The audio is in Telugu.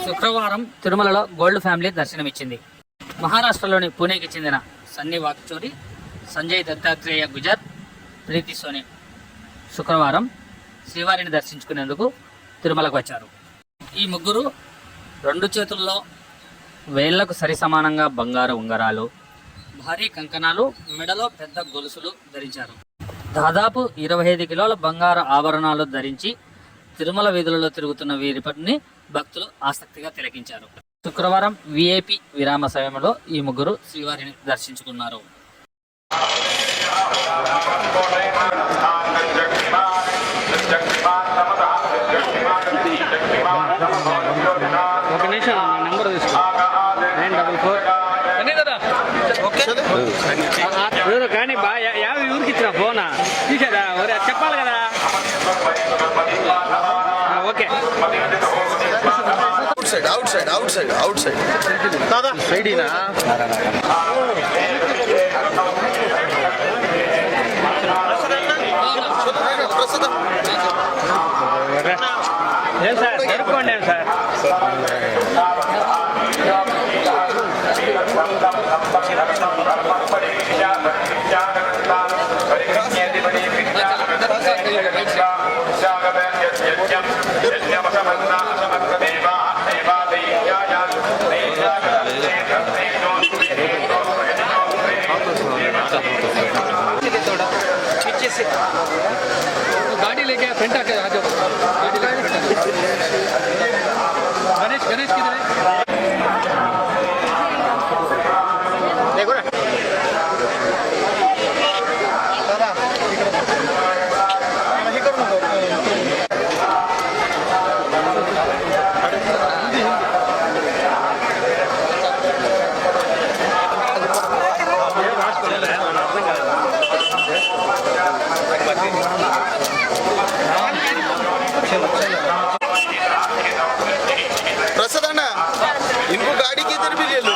శుక్రవారం తిరుమలలో గోల్డ్ ఫ్యామిలీ దర్శనమిచ్చింది. మహారాష్ట్రలోని పూణేకి చెందిన సన్నీ వాక్చూరి, సంజయ్ దత్తాత్రేయ గుజర్, ప్రీతి సోని శుక్రవారం శ్రీవారిని దర్శించుకునేందుకు తిరుమలకు వచ్చారు. ఈ ముగ్గురు రెండు చేతుల్లో వేళ్లకు సరి సమానంగా బంగారు ఉంగరాలు, భారీ కంకణాలు, మెడలో పెద్ద గొలుసులు ధరించారు. దాదాపు 25 కిలోల బంగారు ఆభరణాలు ధరించి తిరుమల వీధులలో తిరుగుతున్న వీరిపటిని భక్తులు ఆసక్తిగా తిలకించారు. శుక్రవారం విఐపి విరామ సమయంలో ఈ ముగ్గురు శ్రీవారిని దర్శించుకున్నారు. కానీ యాభై ఊరికి ఇచ్చిన ఫోనా తీసారా చెప్పాలి కదా. ఓకే అవుట్ సైడ్ దాదా సైడీనా ఏం సార్ జరుపుకోండి సార్. गाड़ी लेके फ्रंट आके आ जाओ. गणेश किधर है? देखो ना प्रसाद इनको गाड़ी की इधर भी ले लो.